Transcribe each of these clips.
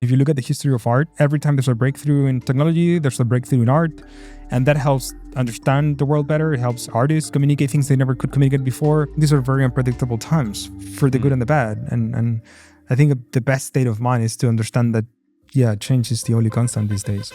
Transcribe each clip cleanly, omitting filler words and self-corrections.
If you look at the history of art, every time there's a breakthrough in technology, there's a breakthrough in art. And that helps understand the world better. It helps artists communicate things they never could communicate before. These are very unpredictable times for the good and the bad. And I think the best state of mind is to understand that, change is the only constant these days.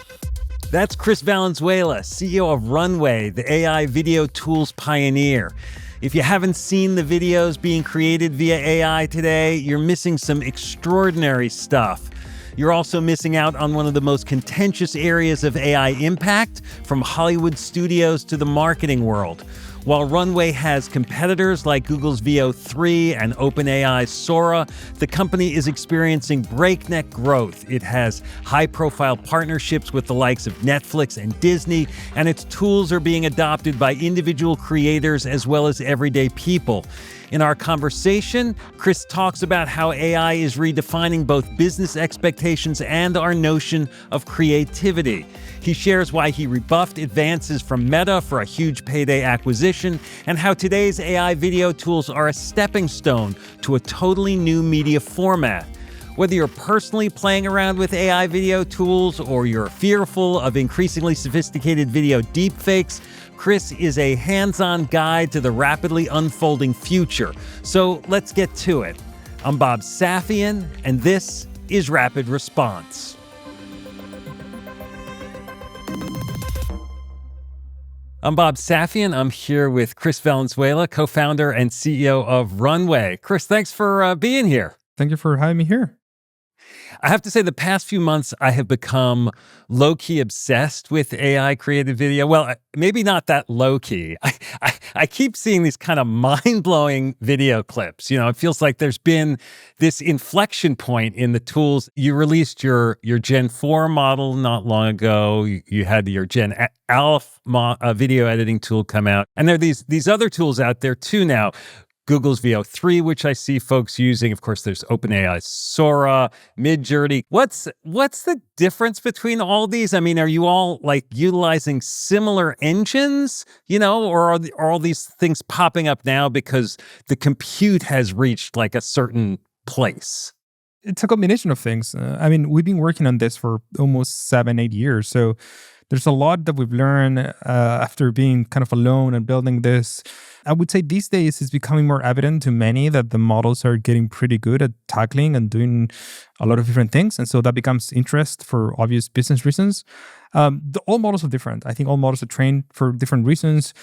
That's Chris Valenzuela, CEO of Runway, the AI video tools pioneer. If you haven't seen the videos being created via AI today, you're missing some extraordinary stuff. You're also missing out on one of the most contentious areas of AI impact, from Hollywood studios to the marketing world. While Runway has competitors like Google's Veo 3 and OpenAI's Sora, the company is experiencing breakneck growth. It has high-profile partnerships with the likes of Netflix and Disney, and its tools are being adopted by individual creators as well as everyday people. In our conversation, Chris talks about how AI is redefining both business expectations and our notion of creativity. He shares why he rebuffed advances from Meta for a huge payday acquisition, and how today's AI video tools are a stepping stone to a totally new media format. Whether you're personally playing around with AI video tools or you're fearful of increasingly sophisticated video deepfakes, Chris is a hands-on guide to the rapidly unfolding future. So let's get to it. I'm Bob Safian, and this is Rapid Response. I'm Bob Safian. I'm here with Chris Valenzuela, co-founder and CEO of Runway. Chris, thanks for being here. Thank you for having me here. I have to say, the past few months, I have become low-key obsessed with AI created video. Well, maybe not that low-key. I keep seeing these kind of mind-blowing video clips. It feels like there's been this inflection point in the tools. You released your Gen 4 model not long ago. You had your Gen Alpha video editing tool come out. And there are these other tools out there too now. Google's Veo 3, which I see folks using. Of course, there's OpenAI's Sora, Midjourney. What's the difference between all these? I mean, are you all like utilizing similar engines, or are all these things popping up now because the compute has reached like a certain place? It's a combination of things. We've been working on this for almost 7-8 years. So there's a lot that we've learned after being kind of alone and building this. I would say these days it's becoming more evident to many that the models are getting pretty good at tackling and doing a lot of different things. And so that becomes interest for obvious business reasons. All models are different. I think all models are trained for different reasons.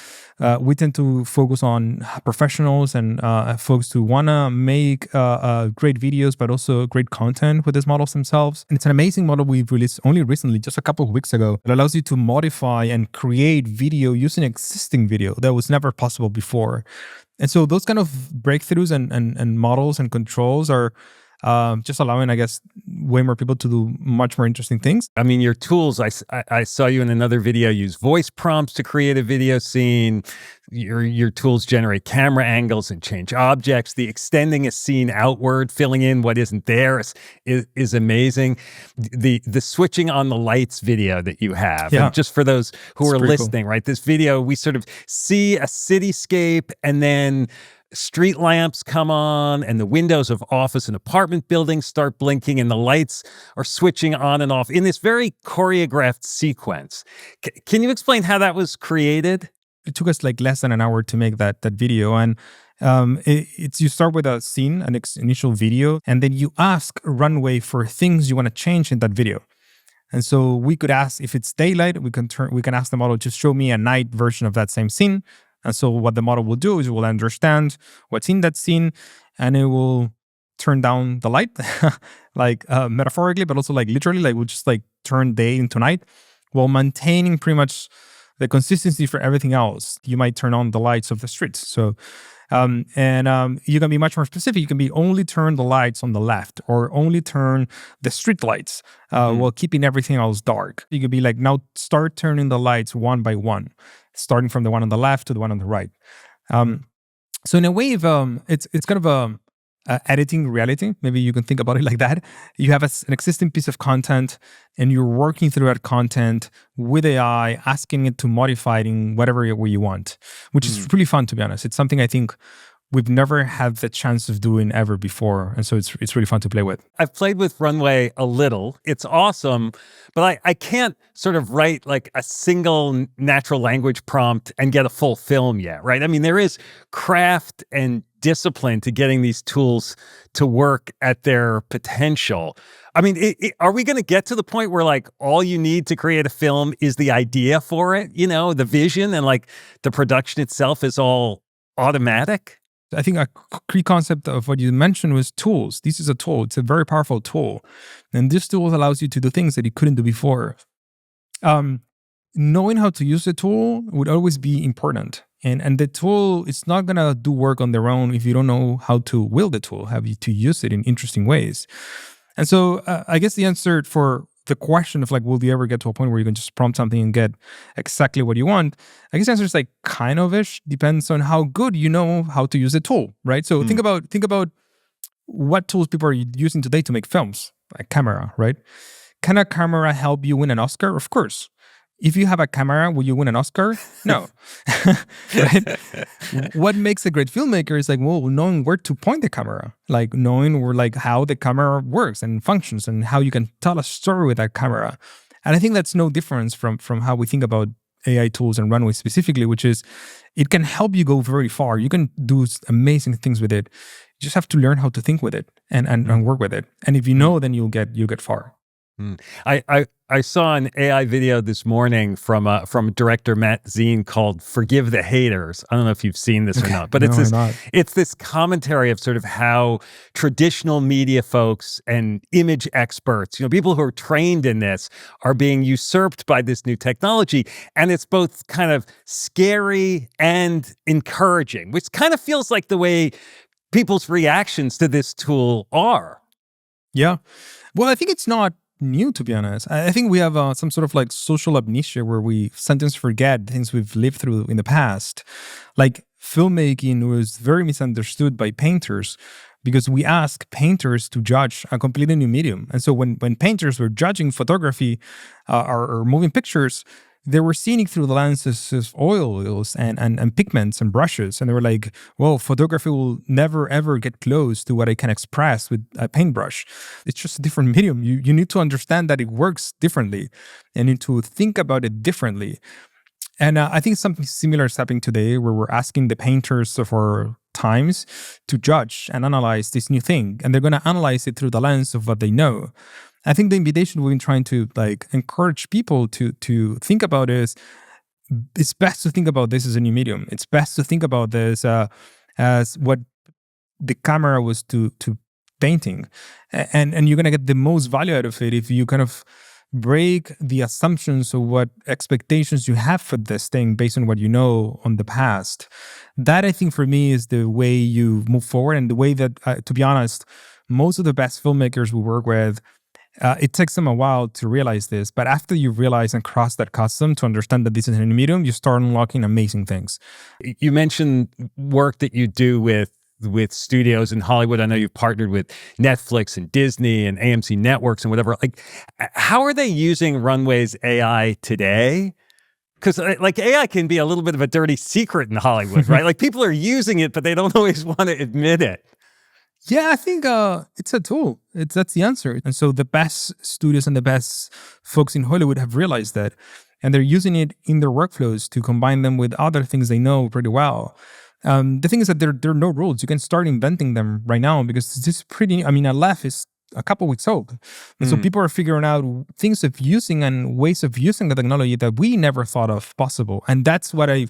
We tend to focus on professionals and folks who want to make great videos, but also great content with these models themselves. And it's an amazing model we've released only recently, just a couple of weeks ago. It allows you to modify and create video using existing video that was never possible before. And so those kind of breakthroughs and models and controls are just allowing, I guess, way more people to do much more interesting things. I mean, your tools, I saw you in another video use voice prompts to create a video scene. Your tools generate camera angles and change objects. The extending a scene outward, filling in what isn't there is amazing. The switching on the lights video that you have, and just for those who are listening, cool. Right? This video, we sort of see a cityscape and then street lamps come on and the windows of office and apartment buildings start blinking and the lights are switching on and off in this very choreographed sequence. Can you explain how that was created? It took us like less than an hour to make that video. And you start with a scene, an initial video, and then you ask Runway for things you want to change in that video. And so we could ask, if it's daylight, we can ask the model to show me a night version of that same scene. And so what the model will do is it will understand what's in that scene, and it will turn down the light, like metaphorically, but also like literally, like we'll just like turn day into night while maintaining pretty much the consistency for everything else. You might turn on the lights of the streets. So, you can be much more specific. You can be only turn the lights on the left or only turn the street lights while keeping everything else dark. You could be like, now start turning the lights one by one, starting from the one on the left to the one on the right. So in a way, it's kind of editing reality. Maybe you can think about it like that. You have an existing piece of content and you're working through that content with AI, asking it to modify it in whatever way you want, which is really fun, to be honest. It's something I think we've never had the chance of doing ever before. And so it's really fun to play with. I've played with Runway a little. It's awesome, but I can't sort of write like a single natural language prompt and get a full film yet, right? I mean, there is craft and discipline to getting these tools to work at their potential. I mean, are we going to get to the point where like all you need to create a film is the idea for it, the vision, and like the production itself is all automatic? I think a key concept of what you mentioned was tools. This is a tool. It's a very powerful tool. And this tool allows you to do things that you couldn't do before. Knowing how to use the tool would always be important. And the tool is not going to do work on their own if you don't know how to wield the tool, how to use it in interesting ways. And so I guess the answer for the question of like, will you ever get to a point where you can just prompt something and get exactly what you want? I guess the answer is like kind of ish. Depends on how good you know how to use the tool, right? So think about what tools people are using today to make films, like camera, right? Can a camera help you win an Oscar? Of course. If you have a camera, will you win an Oscar? No. Right? What makes a great filmmaker is like, well, knowing where to point the camera, like knowing where, like how the camera works and functions and how you can tell a story with that camera. And I think that's no difference from how we think about AI tools and Runway specifically, which is it can help you go very far. You can do amazing things with it. You just have to learn how to think with it and work with it. And if you know, then you'll get far. I saw an AI video this morning from director Matt Zine called "Forgive the Haters." I don't know if you've seen this or not, but it's this commentary of sort of how traditional media folks and image experts, people who are trained in this, are being usurped by this new technology, and it's both kind of scary and encouraging, which kind of feels like the way people's reactions to this tool are. Yeah, well, I think it's not new, to be honest. I think we have some sort of like social amnesia where we sometimes forget things we've lived through in the past. Like filmmaking was very misunderstood by painters because we ask painters to judge a completely new medium. And so when painters were judging photography or moving pictures, they were seeing it through the lenses of oils and pigments and brushes. And they were like, well, photography will never, ever get close to what I can express with a paintbrush. It's just a different medium. You need to understand that it works differently and need to think about it differently. And I think something similar is happening today where we're asking the painters of our times to judge and analyze this new thing. And they're going to analyze it through the lens of what they know. I think the invitation we've been trying to like encourage people to think about is it's best to think about this as a new medium. It's best to think about this as what the camera was to painting, and you're gonna get the most value out of it if you kind of break the assumptions of what expectations you have for this thing based on what you know on the past. That I think for me is the way you move forward, and the way that, to be honest, most of the best filmmakers we work with. It takes them a while to realize this, but after you realize and cross that chasm to understand that this is a new medium, you start unlocking amazing things. You mentioned work that you do with studios in Hollywood. I know you've partnered with Netflix and Disney and AMC Networks and whatever. Like, how are they using Runway's AI today? Because like AI can be a little bit of a dirty secret in Hollywood, right? Like people are using it, but they don't always want to admit it. Yeah, I think it's a tool. That's the answer. And so the best studios and the best folks in Hollywood have realized that. And they're using it in their workflows to combine them with other things they know pretty well. The thing is that there are no rules. You can start inventing them right now because this is pretty, Aleph is a couple weeks old. And so people are figuring out things of using and ways of using the technology that we never thought of possible. And that's what I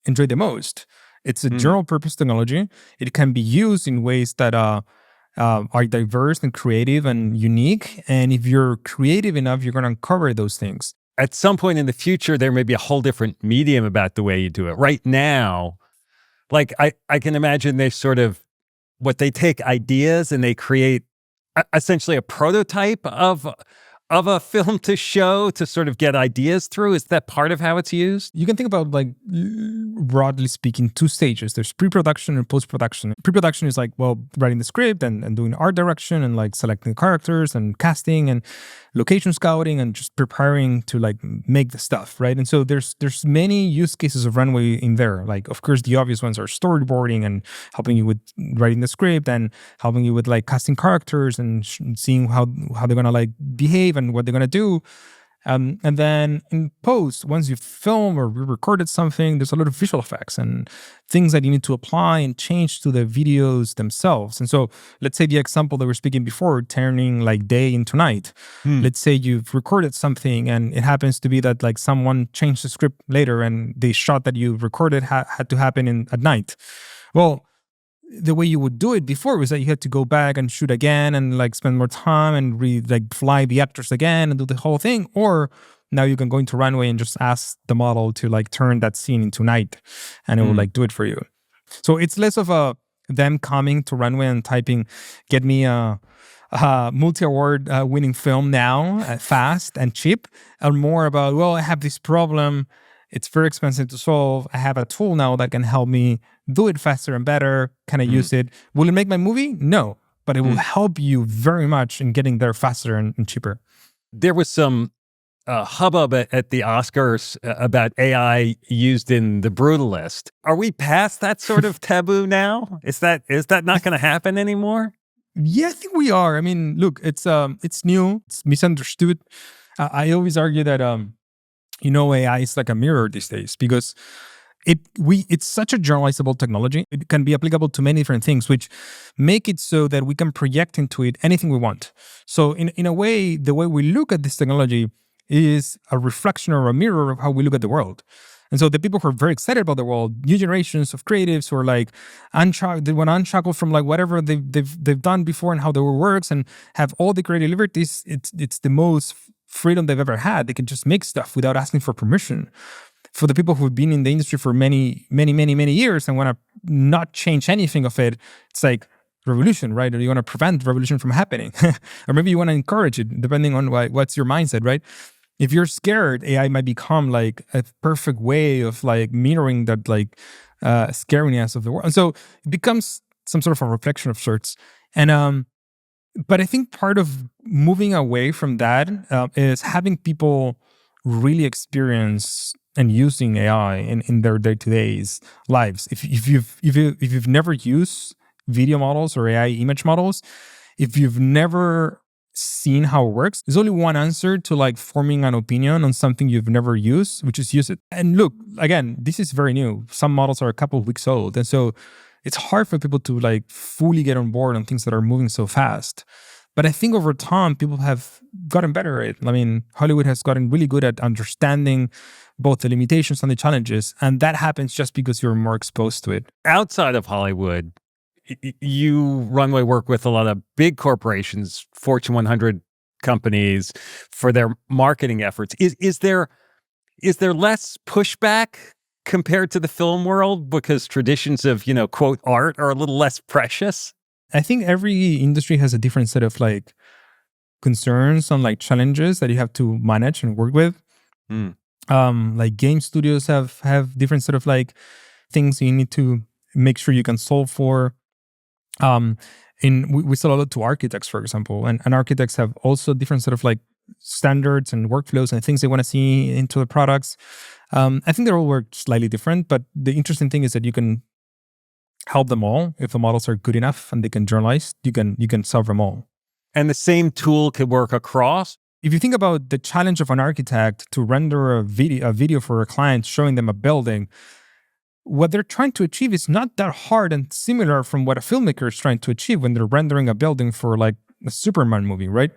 enjoy the most. It's a general purpose technology. It can be used in ways that are diverse and creative and unique. And if you're creative enough, you're going to uncover those things. At some point in the future, there may be a whole different medium about the way you do it. Right now, like I can imagine they take ideas and they create essentially a prototype of a film to show to sort of get ideas through. Is that part of how it's used? You can think about, like, broadly speaking, two stages. There's pre-production and post-production. Pre-production is like, well, writing the script and doing art direction and like selecting characters and casting. And location scouting and just preparing to like make the stuff, right? And so there's many use cases of Runway in there. Like, of course, the obvious ones are storyboarding and helping you with writing the script and helping you with like casting characters and seeing how they're gonna like behave and what they're gonna do. And then in post, once you film or recorded something, there's a lot of visual effects and things that you need to apply and change to the videos themselves. And so let's say the example that we were speaking before, turning like day into night. Let's say you've recorded something and it happens to be that like someone changed the script later and the shot that you recorded had to happen at night. Well, the way you would do it before was that you had to go back and shoot again and like spend more time and like fly the actors again and do the whole thing. Or now you can go into Runway and just ask the model to like turn that scene into night and it will like do it for you. So it's less of them coming to Runway and typing, get me a multi-award winning film now, fast and cheap, and more about, well, I have this problem. It's very expensive to solve. I have a tool now that can help me do it faster and better. Can I use it? Will it make my movie? No, but it will help you very much in getting there faster and cheaper. There was some hubbub at the Oscars about AI used in The Brutalist. Are we past that sort of taboo now? Is that not going to happen anymore? Yeah, I think we are. I mean, look, it's new. It's misunderstood. I always argue that AI is like a mirror these days because it's such a generalizable technology. It can be applicable to many different things, which make it so that we can project into it anything we want. So in a way, the way we look at this technology is a reflection or a mirror of how we look at the world. And so the people who are very excited about the world, new generations of creatives who are like they want to unshackle from like whatever they've done before and how the world works and have all the creative liberties. It's the most freedom they've ever had. They can just make stuff without asking for permission. For the people who've been in the industry for many years and want to not change anything of it, it's like revolution, right? Or you want to prevent revolution from happening. Or maybe you want to encourage it, depending on what's your mindset, right? If you're scared, AI might become like a perfect way of like mirroring that like scariness of the world. And so it becomes some sort of a reflection of sorts. And but I think part of moving away from that is having people really experience and using AI in their day-to-day lives. If you've never used video models or AI image models, if you've never seen how it works, there's only one answer to like forming an opinion on something you've never used, which is use it. And look, again, this is very new. Some models are a couple of weeks old. And so it's hard for people to like fully get on board on things that are moving so fast. But I think over time, people have gotten better at it. I mean, Hollywood has gotten really good at understanding both the limitations and the challenges. And that happens just because you're more exposed to it. Outside of Hollywood, you, Runway, work with a lot of big corporations, Fortune 100 companies for their marketing efforts. Is there less pushback compared to the film world because traditions of, quote, art are a little less precious? I think every industry has a different set of like concerns and like challenges that you have to manage and work with. Like game studios have different sort of like things you need to make sure you can solve for. We sell a lot to architects, for example, and architects have also different sort of like standards and workflows and things they want to see into the products. I think they all work slightly different, but the interesting thing is that you can help them all. If the models are good enough and they can generalize, you can solve them all. And the same tool could work across? If you think about the challenge of an architect to render a video for a client showing them a building, what they're trying to achieve is not that hard and similar from what a filmmaker is trying to achieve when they're rendering a building for like a Superman movie, right?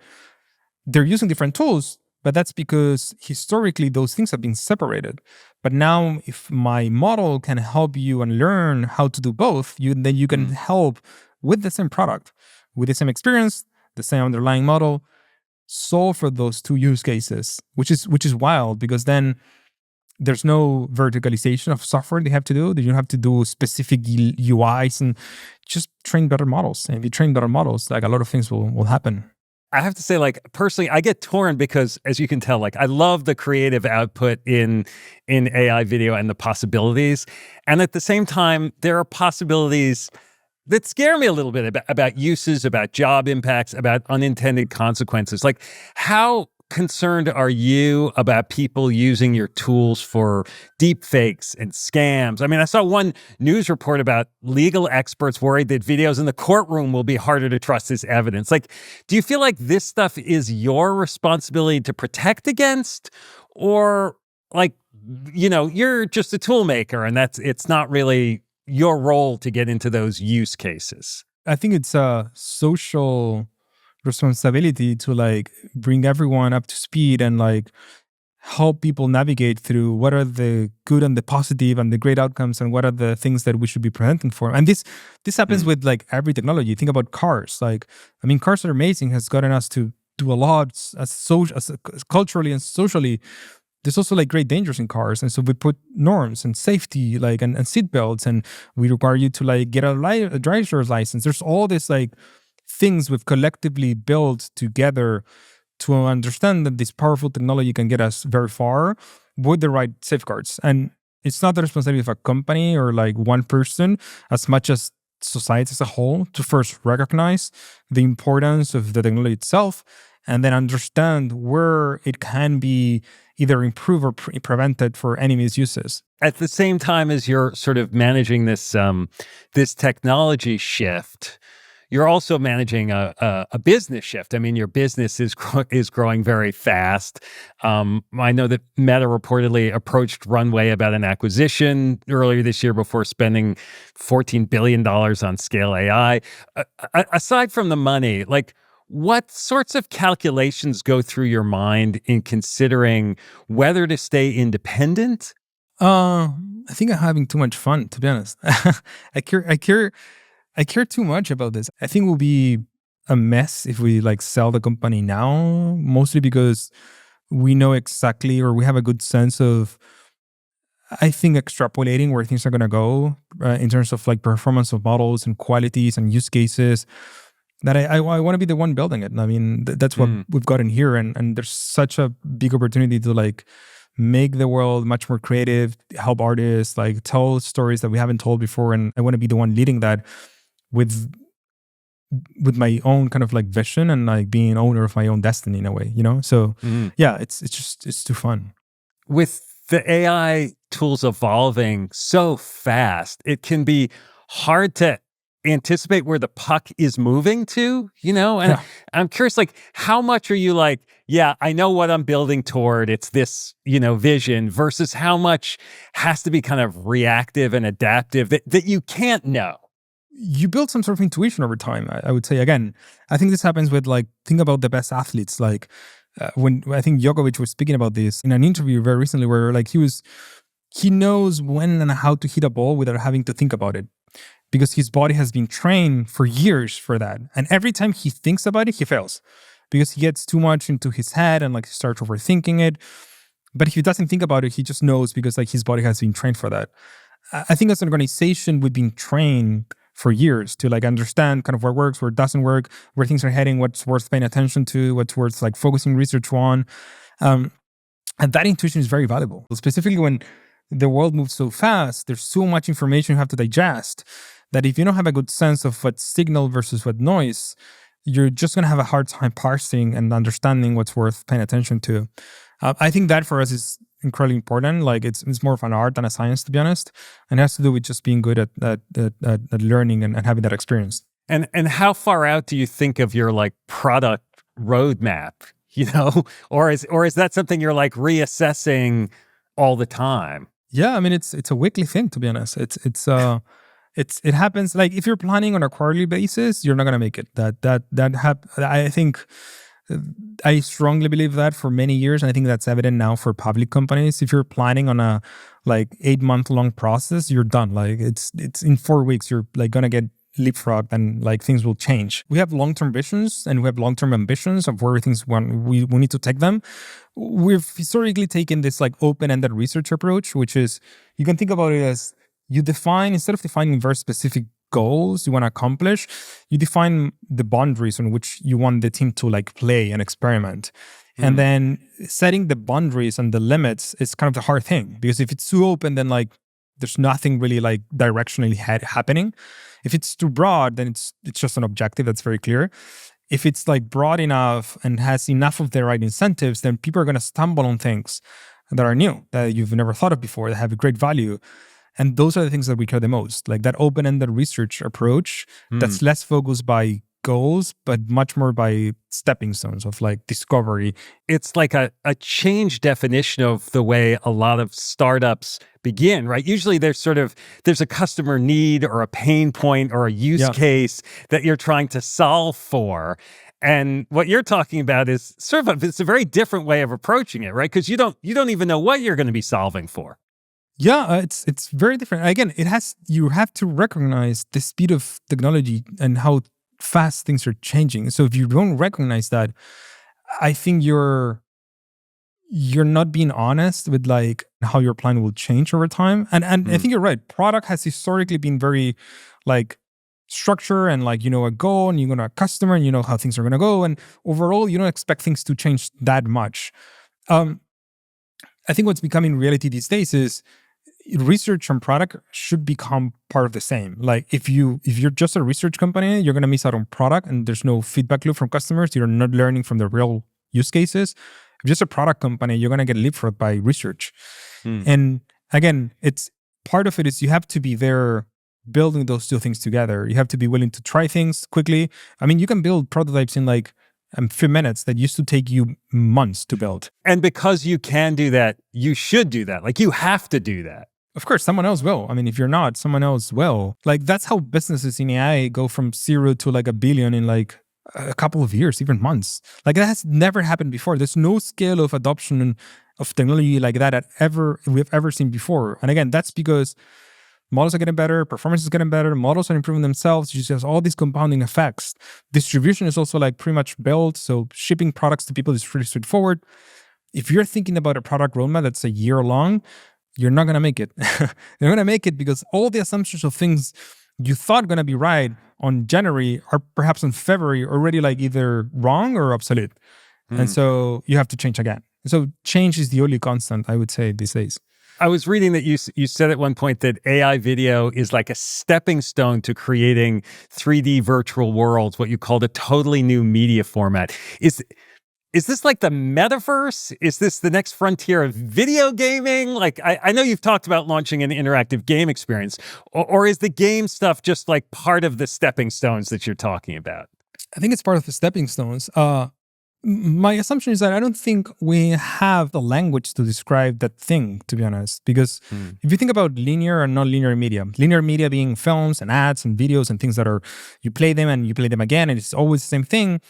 They're using different tools, but that's because historically those things have been separated. But now if my model can help you and learn how to do both, then you can help with the same product, with the same experience, the same underlying model, solve for those two use cases, which is wild because then there's no verticalization of software they have to do. You don't have to do specific UIs and just train better models. And if you train better models, like a lot of things will happen. I have to say, like, personally, I get torn because, as you can tell, like, I love the creative output in AI video and the possibilities. And at the same time, there are possibilities that scare me a little bit about uses, about job impacts, about unintended consequences. Like, how concerned are you about people using your tools for deep fakes and scams? I mean, I saw one news report about legal experts worried that videos in the courtroom will be harder to trust as evidence. Like, do you feel like this stuff is your responsibility to protect against, or like, you're just a tool maker and it's not really your role to get into those use cases? I think it's a social responsibility to like bring everyone up to speed and like help people navigate through what are the good and the positive and the great outcomes and what are the things that we should be preventing for. And this happens with like every technology. Think about cars. Like, I mean, cars are amazing, has gotten us to do a lot as culturally and socially. There's also like great dangers in cars, and so we put norms and safety, like and seat belts, and we require you to like get a driver's license. There's all this like things we've collectively built together to understand that this powerful technology can get us very far with the right safeguards. And it's not the responsibility of a company or like one person as much as society as a whole to first recognize the importance of the technology itself and then understand where it can be either improved or prevented for any misuses. At the same time as you're sort of managing this technology shift, you're also managing a business shift. I mean, your business is growing very fast. I know that Meta reportedly approached Runway about an acquisition earlier this year before spending $14 billion on Scale AI. Aside from the money, like, what sorts of calculations go through your mind in considering whether to stay independent? I think I'm having too much fun, to be honest. I care too much about this. I think it will be a mess if we like sell the company now, mostly because we know exactly, or we have a good sense of, I think, extrapolating where things are going to go in terms of like performance of models and qualities and use cases, that I want to be the one building it. I mean, that's what we've gotten here. And there's such a big opportunity to like make the world much more creative, help artists, like tell stories that we haven't told before. And I want to be the one leading that with my own kind of like vision and like being owner of my own destiny in a way, So yeah, it's too fun. With the AI tools evolving so fast, it can be hard to anticipate where the puck is moving to, And Yeah. I'm curious, like, how much are you like, yeah, I know what I'm building toward, it's this, vision, versus how much has to be kind of reactive and adaptive that you can't know? You build some sort of intuition over time. I would say, again, I think this happens with like, think about the best athletes. Like when I think Djokovic was speaking about this in an interview very recently, where like he knows when and how to hit a ball without having to think about it, because his body has been trained for years for that. And every time he thinks about it, he fails because he gets too much into his head and like starts overthinking it. But if he doesn't think about it, he just knows because like his body has been trained for that. I think as an organization, we've been trained for years to like understand kind of what works, where it doesn't work, where things are heading, what's worth paying attention to, what's worth like focusing research on. And that intuition is very valuable, specifically when the world moves so fast. There's so much information you have to digest that if you don't have a good sense of what's signal versus what noise, you're just going to have a hard time parsing and understanding what's worth paying attention to. I think that for us is incredibly important. Like it's more of an art than a science, to be honest, and it has to do with just being good at learning and having that experience. And how far out do you think of your like product roadmap? Or is that something you're like reassessing all the time? Yeah, I mean it's a weekly thing, to be honest. It happens like if you're planning on a quarterly basis, you're not gonna make it. I think I strongly believe that for many years, and I think that's evident now for public companies. If you're planning on a like 8-month long process, you're done. Like it's in 4 weeks, you're like gonna get leapfrogged and like things will change. We have long-term visions and we have long-term ambitions of where things we need to take them. We've historically taken this like open-ended research approach, which is you can think about it as you define, instead of defining very specific goals you want to accomplish, you define the boundaries on which you want the team to like play and experiment. And then setting the boundaries and the limits is kind of the hard thing, because if it's too open, then like there's nothing really like directionally happening. If it's too broad, then it's just an objective that's very clear. If it's like broad enough and has enough of the right incentives, then people are going to stumble on things that are new, that you've never thought of before, that have a great value. And those are the things that we care the most, like that open-ended research approach that's less focused by goals, but much more by stepping stones of like discovery. It's like a change definition of the way a lot of startups begin, right? Usually there's a customer need or a pain point or a use case that you're trying to solve for. And what you're talking about is it's a very different way of approaching it, right? Because you don't even know what you're going to be solving for. Yeah, it's very different. Again, you have to recognize the speed of technology and how fast things are changing. So if you don't recognize that, I think you're not being honest with like how your plan will change over time. And I think you're right. Product has historically been very like structure and like, a goal and you know a customer and you know how things are going to go. And overall, you don't expect things to change that much. I think what's becoming reality these days is research and product should become part of the same. Like if you're just a research company, you're going to miss out on product and there's no feedback loop from customers. You're not learning from the real use cases. If you're just a product company, you're going to get leapfrogged by research. And again, it's part of it is you have to be there building those two things together. You have to be willing to try things quickly. I mean, you can build prototypes in like a few minutes that used to take you months to build. And because you can do that, you should do that. Like you have to do that. Of course, someone else will. I mean, if you're not, someone else will. Like that's how businesses in AI go from 0 to like 1 billion in like a couple of years, even months. Like that has never happened before. There's no scale of adoption of technology like that we've ever seen before. And again, that's because models are getting better, performance is getting better, models are improving themselves. You just have all these compounding effects. Distribution is also like pretty much built. So shipping products to people is pretty straightforward. If you're thinking about a product roadmap that's a year long, you're not going to make it. You're going to make it because all the assumptions of things you thought going to be right on January are perhaps in February already like either wrong or obsolete. And so you have to change again. So change is the only constant, I would say, these days. I was reading that you said at one point that AI video is like a stepping stone to creating 3D virtual worlds, what you called a totally new media format. Is this like the metaverse? Is this the next frontier of video gaming? Like, I know you've talked about launching an interactive game experience, or is the game stuff just like part of the stepping stones that you're talking about? I think it's part of the stepping stones. My assumption is that I don't think we have the language to describe that thing, to be honest. Because if you think about linear and non-linear media being films and ads and videos and things that are, you play them and you play them again, and it's always the same thing.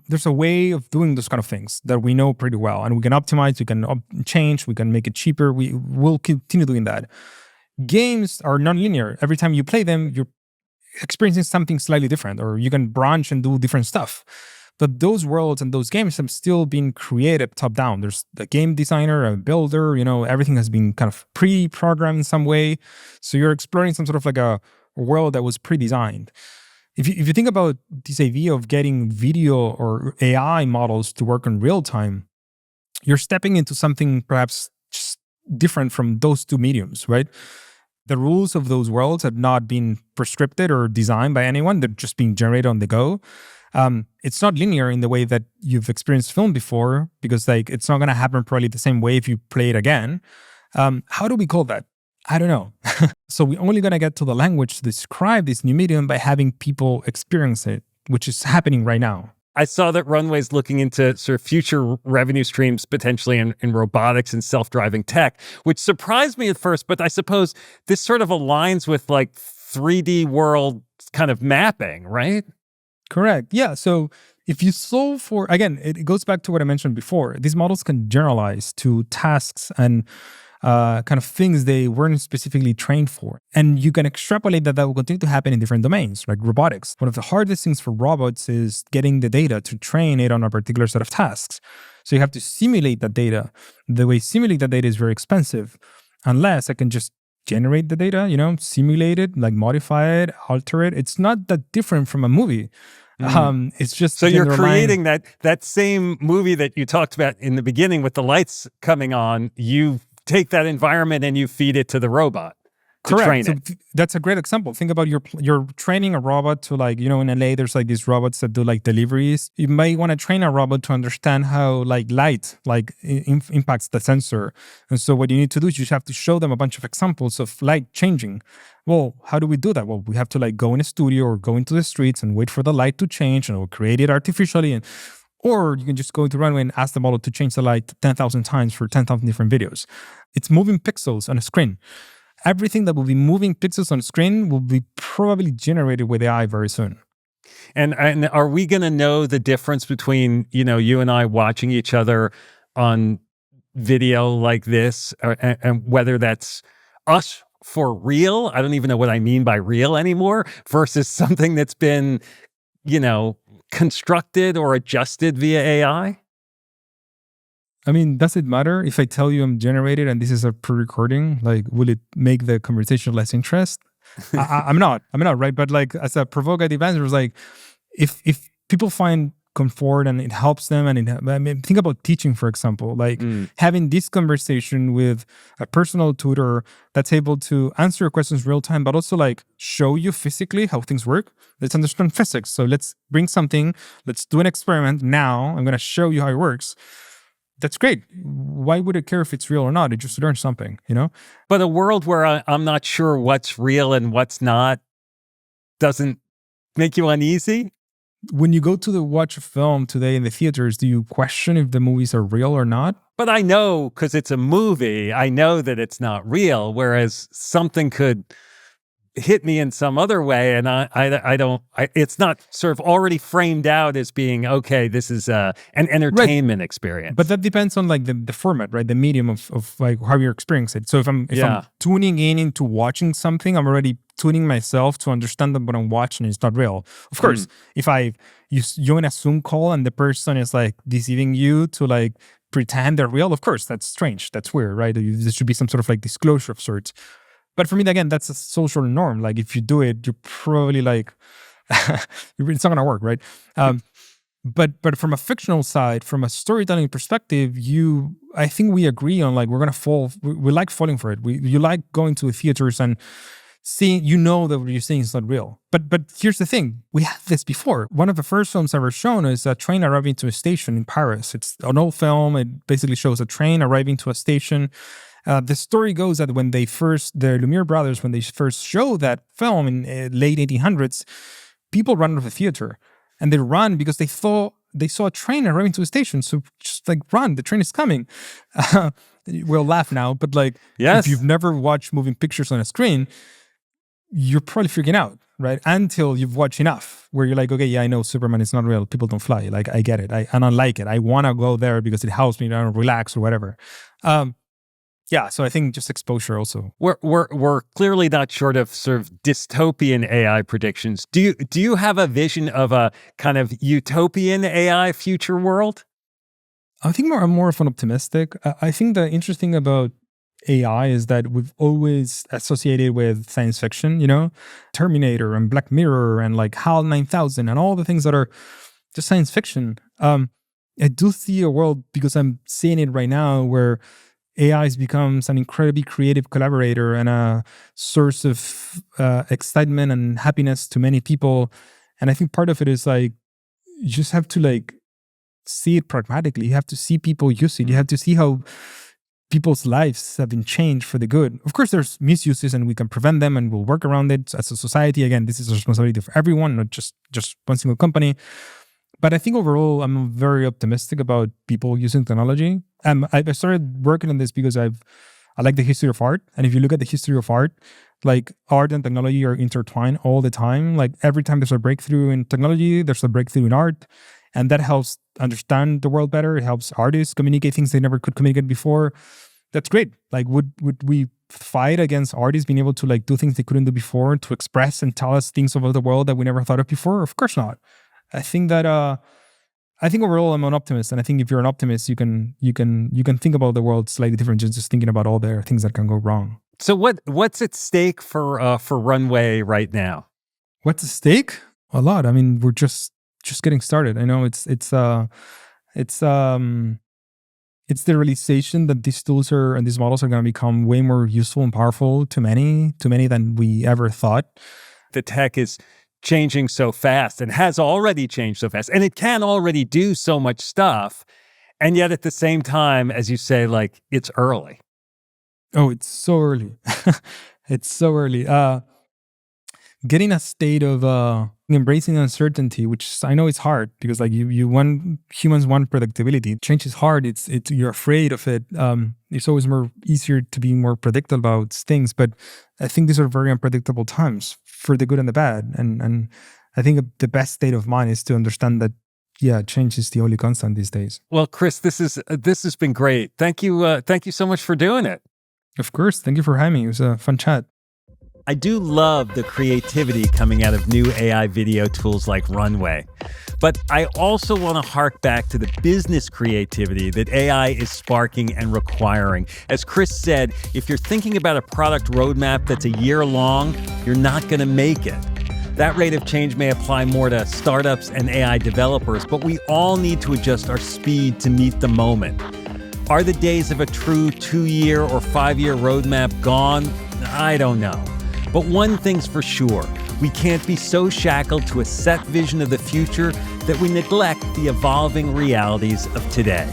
There's a way of doing those kind of things that we know pretty well, and we can optimize, we can change, we can make it cheaper. We will continue doing that. Games are non-linear. Every time you play them, you're experiencing something slightly different, or you can branch and do different stuff. But those worlds and those games have still been created top down. There's a game designer, a builder, everything has been kind of pre-programmed in some way. So you're exploring some sort of like a world that was pre-designed. If you think about this idea of getting video or AI models to work in real time, you're stepping into something perhaps just different from those two mediums, right? The rules of those worlds have not been prescripted or designed by anyone. They're just being generated on the go. It's not linear in the way that you've experienced film before, because like it's not going to happen probably the same way if you play it again. How do we call that? I don't know. So we're only going to get to the language to describe this new medium by having people experience it, which is happening right now. I saw that Runway's looking into sort of future revenue streams potentially in robotics and self-driving tech, which surprised me at first, but I suppose this sort of aligns with like 3D world kind of mapping, right? Correct. Yeah. So if you solve for, again, it goes back to what I mentioned before. These models can generalize to tasks and kind of things they weren't specifically trained for. And you can extrapolate that will continue to happen in different domains, like robotics. One of the hardest things for robots is getting the data to train it on a particular set of tasks. So you have to simulate that data. The way simulate that data is very expensive, unless I can just generate the data, simulate it, like modify it, alter it. It's not that different from a movie. It's just so you're creating that same movie that you talked about in the beginning with the lights coming on. You've take that environment and you feed it to the robot to Correct. train So it. that's a great example. Think about you're training a robot to, like, in LA there's like these robots that do like deliveries. You may want to train a robot to understand how like light like impacts the sensor. And so what you need to do is you just have to show them a bunch of examples of light changing. Well, how do we do that? Well, we have to like go in a studio or go into the streets and wait for the light to change, and we'll create it artificially. And or you can just go into Runway and ask the model to change the light 10,000 times for 10,000 different videos. It's moving pixels on a screen. Everything that will be moving pixels on screen will be probably generated with AI very soon. And are we going to know the difference between, you and I watching each other on video like this, and whether that's us for real? I don't even know what I mean by real anymore, versus something that's been, constructed or adjusted via AI? I mean, does it matter if I tell you I'm generated and this is a pre-recording? Like, will it make the conversation less interest? I'm not, right? But like, as a provocative answer, it's like, if people find comfort and it helps them, and I mean, think about teaching, for example, like having this conversation with a personal tutor that's able to answer your questions real time, but also like show you physically how things work. Let's understand physics. So let's bring something, let's do an experiment. Now I'm going to show you how it works. That's great. Why would it care if it's real or not? It just learns something, But a world where I'm not sure what's real and what's not doesn't make you uneasy? When you go to watch a film today in the theaters, do you question if the movies are real or not? But I know, because it's a movie, I know that it's not real, whereas something could hit me in some other way, and it's not sort of already framed out as being, okay, this is an entertainment experience. But that depends on like the format, right? The medium of like how you're experiencing it. So if I'm tuning in into watching something, I'm already tuning myself to understand that what I'm watching is not real. Of course, if you join a Zoom call and the person is like deceiving you to like pretend they're real, of course, that's strange. That's weird, right? There should be some sort of like disclosure of sorts. But for me, again, that's a social norm. Like if you do it, you're probably like, it's not gonna work, right? But from a fictional side, from a storytelling perspective, I think we agree on like we're gonna fall. We like falling for it. You like going to the theaters and seeing, that what you're seeing is not real. But here's the thing: we had this before. One of the first films ever shown is a train arriving to a station in Paris. It's an old film. It basically shows a train arriving to a station. The story goes that when the Lumiere brothers, when they first showed that film in late 1800s, people ran out of the theater, and they run because they thought they saw a train arriving to a station. So just like run, the train is coming. We'll laugh now, but like if you've never watched moving pictures on a screen, you're probably freaking out, right? Until you've watched enough where you're like, okay, yeah, I know Superman is not real. People don't fly. Like I get it. I don't like it. I want to go there because it helps me to relax or whatever. Yeah, so I think just exposure also. We're clearly not short of sort of dystopian AI predictions. Do you have a vision of a kind of utopian AI future world? I think I'm more of an optimistic. I think the interesting about AI is that we've always associated with science fiction, Terminator and Black Mirror and like HAL 9000 and all the things that are just science fiction. I do see a world, because I'm seeing it right now, where AI becomes an incredibly creative collaborator and a source of excitement and happiness to many people. And I think part of it is like, you just have to like see it pragmatically. You have to see people use it. You have to see how people's lives have been changed for the good. Of course, there's misuses and we can prevent them and we'll work around it as a society. Again, this is a responsibility for everyone, not just one single company. But I think overall, I'm very optimistic about people using technology. I started working on this because I like the history of art. And if you look at the history of art, like art and technology are intertwined all the time. Like every time there's a breakthrough in technology, there's a breakthrough in art. And that helps understand the world better. It helps artists communicate things they never could communicate before. That's great. Like, would we fight against artists being able to like do things they couldn't do before, to express and tell us things about the world that we never thought of before? Of course not. I think that I think overall I'm an optimist, and I think if you're an optimist, you can think about the world slightly different, just thinking about all the things that can go wrong. So what's at stake for Runway right now? What's at stake? A lot. I mean, we're just getting started. I know it's It's the realization that these tools are and these models are going to become way more useful and powerful to many than we ever thought. The tech is changing so fast and has already changed so fast, and it can already do so much stuff. And yet at the same time, as you say, like, it's early. Oh, it's so early. It's so early. Getting a state of embracing uncertainty, which I know is hard because like you want humans want predictability. Change is hard. It's you're afraid of it. It's always more easier to be more predictable about things, but I think these are very unpredictable times for the good and the bad. And I think the best state of mind is to understand that change is the only constant these days. Well, Chris, this has been great. Thank you so much for doing it. Of course, thank you for having me. It was a fun chat. I do love the creativity coming out of new AI video tools like Runway. But I also want to hark back to the business creativity that AI is sparking and requiring. As Chris said, if you're thinking about a product roadmap that's a year long, you're not going to make it. That rate of change may apply more to startups and AI developers, but we all need to adjust our speed to meet the moment. Are the days of a true 2-year or 5-year roadmap gone? I don't know. But one thing's for sure, we can't be so shackled to a set vision of the future that we neglect the evolving realities of today.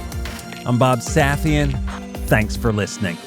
I'm Bob Safian. Thanks for listening.